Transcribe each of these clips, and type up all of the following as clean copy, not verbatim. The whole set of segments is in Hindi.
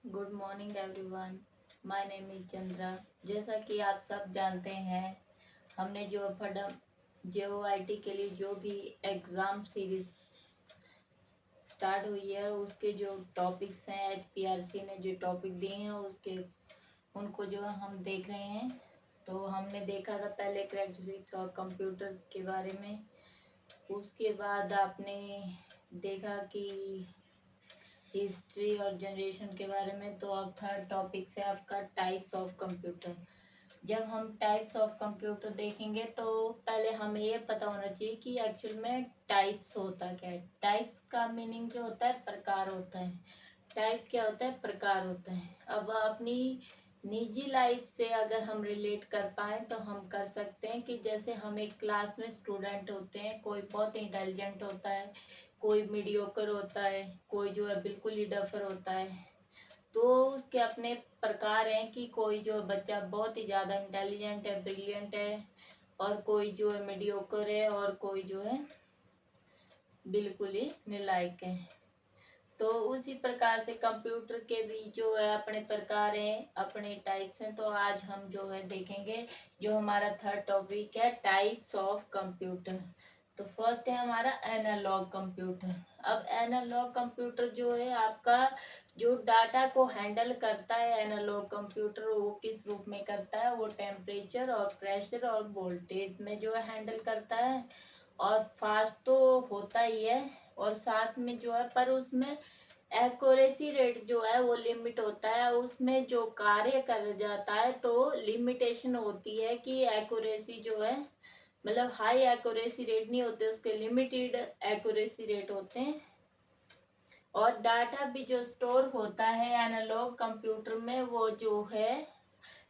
Good morning everyone. My name is Chandra. जैसा कि आप सब जानते हैं, हमने जो JOIT के लिए जो भी एग्ज़ाम सीरीज स्टार्ट हुई है उसके जो टॉपिक्स हैं, HPRC ने जो टॉपिक दिए हैं उसके उनको जो हम देख रहे हैं। तो हमने देखा था पहले कैरेक्टरिस्टिक्स और कंप्यूटर के बारे में। उसके बाद आपने देखा कि हिस्ट्री और जनरेशन के बारे में। तो अब थर्ड टॉपिक से आपका टाइप्स ऑफ कंप्यूटर। जब हम टाइप्स ऑफ कंप्यूटर देखेंगे तो पहले हमें ये पता होना चाहिए कि एक्चुअल में टाइप्स होता क्या है। टाइप्स का मीनिंग जो होता है प्रकार होता है। टाइप क्या होता है? प्रकार होता है। अब अपनी निजी लाइफ से अगर हम रिलेट कर पाए तो हम कर सकते हैं कि जैसे हम एक क्लास में स्टूडेंट होते हैं, कोई बहुत इंटेलिजेंट होता है, कोई मीडियोकर होता है, कोई जो है बिल्कुल ही डफर होता है। तो उसके अपने प्रकार हैं कि कोई जो बच्चा बहुत ही ज़्यादा इंटेलिजेंट है, ब्रिलियंट है, और कोई जो है मीडियोकर है, और कोई जो है बिल्कुल ही नालायक है। तो उसी प्रकार से कंप्यूटर के भी जो है अपने प्रकार हैं, अपने टाइप्स हैं। तो आज हम जो है देखेंगे, जो हमारा थर्ड टॉपिक है टाइप्स ऑफ कंप्यूटर। तो फर्स्ट है हमारा एनालॉग कंप्यूटर। अब एनालॉग कंप्यूटर जो है आपका जो डाटा को हैंडल करता है, एनालॉग कंप्यूटर वो किस रूप में करता है? वो टेम्परेचर और प्रेशर और वोल्टेज में जो है हैंडल करता है। और फास्ट तो होता ही है, और साथ में जो है पर उसमें एक्यूरेसी रेट जो है वो लिमिट होता है। उसमें जो कार्य कर जाता है तो लिमिटेशन होती है कि एक्यूरेसी जो है मतलब हाई एक्यूरेसी रेट नहीं होते, उसके लिमिटेड एक्यूरेसी रेट होते हैं। और डाटा भी जो स्टोर होता है एनालॉग कंप्यूटर में वो जो है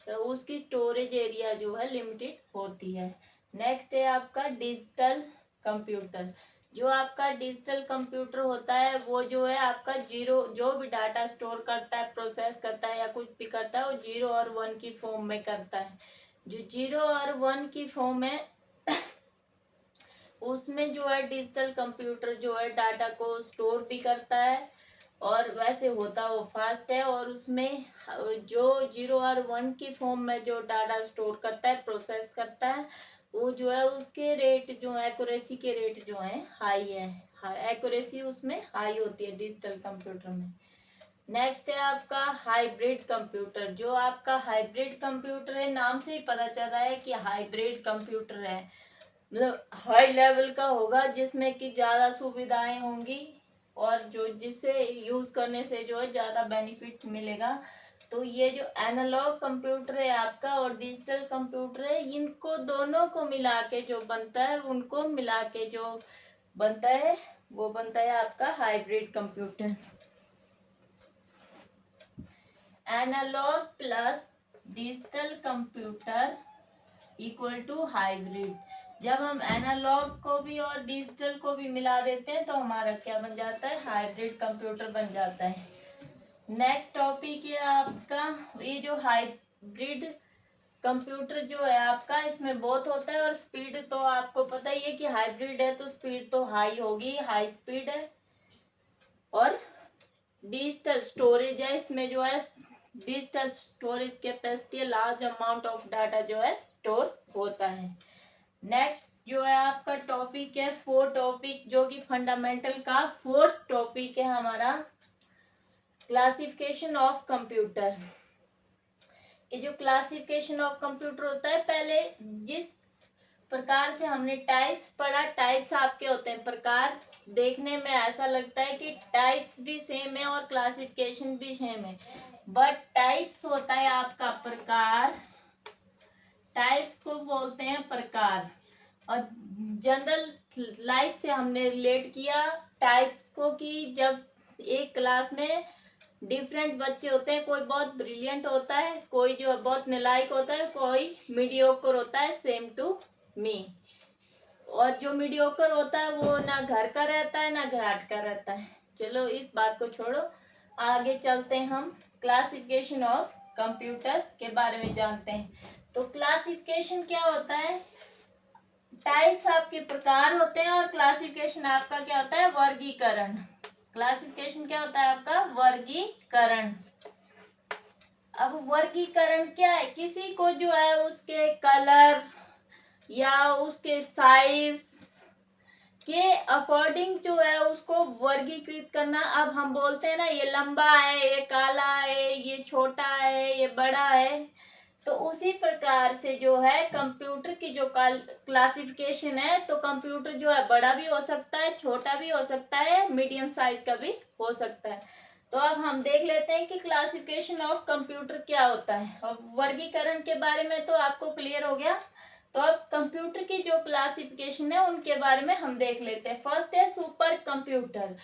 तो उसकी स्टोरेज एरिया जो है लिमिटेड होती है। नेक्स्ट है आपका डिजिटल कंप्यूटर। जो आपका डिजिटल कंप्यूटर होता है वो जो है आपका जीरो जो भी डाटा स्टोर करता है, प्रोसेस करता है या कुछ भी करता है वो 0 और 1 की फॉर्म में करता है। जो 0 और 1 की फॉर्म है उसमें जो है डिजिटल कंप्यूटर जो है डाटा को स्टोर भी करता है, और वैसे होता वो फास्ट है। और उसमें जो 0 और 1 की फॉर्म में जो डाटा स्टोर करता है, प्रोसेस करता है, वो जो है उसके रेट जो एक्यूरेसी के रेट जो है हाई है। एक्यूरेसी उसमें हाई होती है डिजिटल कंप्यूटर में। नेक्स्ट है आपका हाइब्रिड कंप्यूटर। जो आपका हाइब्रिड कंप्यूटर है, नाम से ही पता चल रहा है कि हाइब्रिड कंप्यूटर है, मतलब हाई लेवल का होगा जिसमें कि ज़्यादा सुविधाएं होंगी और जो जिससे यूज़ करने से जो है ज़्यादा बेनिफिट मिलेगा। तो ये जो एनालॉग कंप्यूटर है आपका और डिजिटल कंप्यूटर है, इनको दोनों को मिला के जो बनता है, उनको मिला के जो बनता है वो बनता है आपका hybrid computer. Analogue plus digital computer equal to hybrid. जब हम एनालॉग को भी और डिजिटल को भी मिला देते हैं तो हमारा क्या बन जाता है? हाइब्रिड कंप्यूटर बन जाता है। नेक्स्ट टॉपिक है आपका ये जो हाइब्रिड कंप्यूटर जो है आपका, इसमें बहुत होता है और स्पीड तो आपको पता ही है कि हाइब्रिड है तो स्पीड तो हाई होगी, हाई स्पीड है। और डिजिटल स्टोरेज है, इसमें जो है digital storage capacity, large amount of data जो है स्टोर होता है। नेक्स्ट जो है आपका टॉपिक है फोर्थ टॉपिक, जो कि फंडामेंटल का फोर्थ टॉपिक है हमारा, क्लासिफिकेशन ऑफ कंप्यूटर। ये जो क्लासिफिकेशन ऑफ कंप्यूटर होता है, पहले जिस प्रकार से हमने टाइप्स पढ़ा, टाइप्स आपके होते हैं प्रकार। देखने में ऐसा लगता है कि टाइप्स भी सेम है और क्लासिफिकेशन भी सेम है, बट टाइप्स होता है आपका प्रकार, टाइप्स को बोलते हैं प्रकार। और जनरल लाइफ से हमने रिलेट किया टाइप्स को कि जब एक क्लास में डिफरेंट बच्चे होते हैं, कोई बहुत ब्रिलियंट होता है, कोई जो बहुत नालायक होता है, कोई मीडियोकर होता है, सेम टू मी। और जो मीडियोकर होता है वो ना घर का रहता है ना घाट का रहता है। चलो इस बात को छोड़ो, आगे चलते हैं, हम क्लासिफिकेशन ऑफ कंप्यूटर के बारे में जानते हैं। तो क्लासिफिकेशन क्या होता है? टाइप्स आपके प्रकार होते हैं और क्लासिफिकेशन आपका क्या होता है? वर्गीकरण। क्लासिफिकेशन क्या होता है आपका? वर्गीकरण। अब वर्गीकरण क्या है, किसी को जो है उसके कलर या उसके साइज के अकॉर्डिंग जो है उसको वर्गीकृत करना। अब हम बोलते हैं ना ये लंबा है, ये काला है, ये छोटा है, ये बड़ा है, तो उसी प्रकार से जो है कंप्यूटर की जो क्लासिफिकेशन है, तो कंप्यूटर जो है बड़ा भी हो सकता है, छोटा भी हो सकता है, मीडियम साइज का भी हो सकता है। तो अब हम देख लेते हैं कि क्लासिफिकेशन ऑफ कंप्यूटर क्या होता है। और वर्गीकरण के बारे में तो आपको क्लियर हो गया, तो अब कंप्यूटर की जो क्लासिफिकेशन है उनके बारे में हम देख लेते हैं। फर्स्ट है सुपर कंप्यूटर।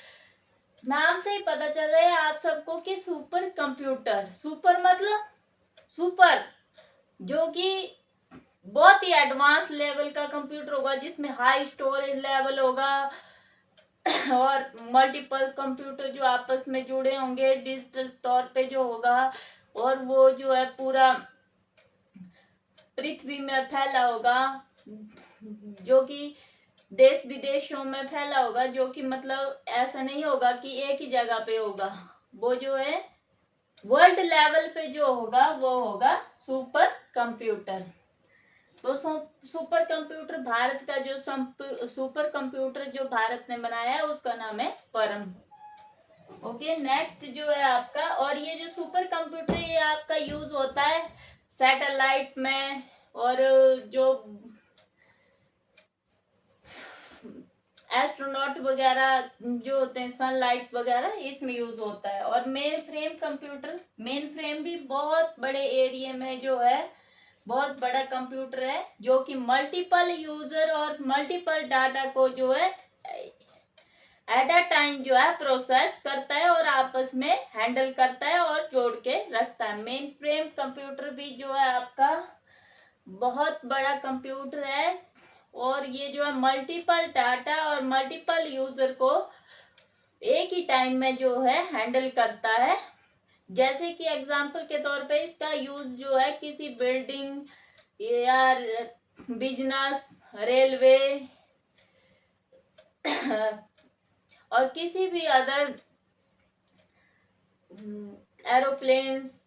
नाम से ही पता चल रहा है आप सबको कि सुपर कंप्यूटर, सुपर मतलब सुपर, जो कि बहुत ही एडवांस लेवल का कंप्यूटर होगा, जिसमें हाई स्टोरेज लेवल होगा और मल्टीपल कंप्यूटर जो आपस में जुड़े होंगे डिजिटल तौर पे जो होगा, और वो जो है पूरा पृथ्वी में फैला होगा, जो कि देश विदेशों में फैला होगा, जो कि मतलब ऐसा नहीं होगा कि एक ही जगह पे होगा, वो जो है वर्ल्ड लेवल पे जो होगा वो होगा सुपर कंप्यूटर। तो सुपर कंप्यूटर भारत का जो सुपर कंप्यूटर जो भारत ने बनाया है उसका नाम है परम। ओके, नेक्स्ट जो है आपका, और ये जो सुपर कंप्यूटर ये आपका यूज होता है सैटेलाइट में, और जो एस्ट्रोनॉट वगैरह जो होते हैं सनलाइट वगैरह इसमें यूज होता है। और main frame computer, main frame भी बहुत बड़े एरिया में जो है बहुत बड़ा कंप्यूटर है, जो कि मल्टीपल यूजर और मल्टीपल डाटा को जो है एट अ टाइम जो है प्रोसेस करता है और आपस में हैंडल करता है और जोड़ के रखता है। मेन फ्रेम कंप्यूटर भी जो है आपका बहुत बड़ा कंप्यूटर है, और ये जो है मल्टीपल डाटा और मल्टीपल यूजर को एक ही टाइम में जो है हैंडल करता है। जैसे कि एग्जांपल के तौर पे इसका यूज जो है किसी बिल्डिंग या बिजनेस, रेलवे और किसी भी अदर एरोप्लेन्स,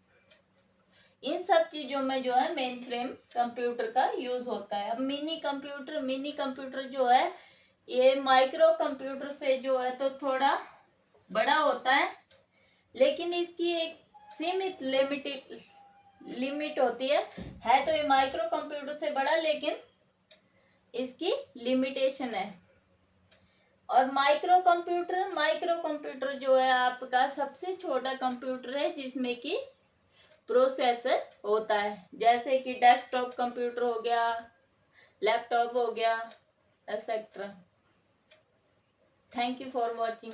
इन सब चीजों में जो है मेन फ्रेम कंप्यूटर का यूज होता है। अब मिनी कंप्यूटर जो है ये माइक्रो कंप्यूटर से जो है तो थोड़ा बड़ा होता है, लेकिन इसकी एक सीमित लिमिट होती है तो ये माइक्रो कंप्यूटर से बड़ा, लेकिन इसकी लिमिटेशन है। और माइक्रो कंप्यूटर जो है आपका सबसे छोटा कंप्यूटर है जिसमें कि प्रोसेसर होता है, जैसे कि डेस्कटॉप कंप्यूटर हो गया, लैपटॉप हो गया, etcetera. Thank you for watching.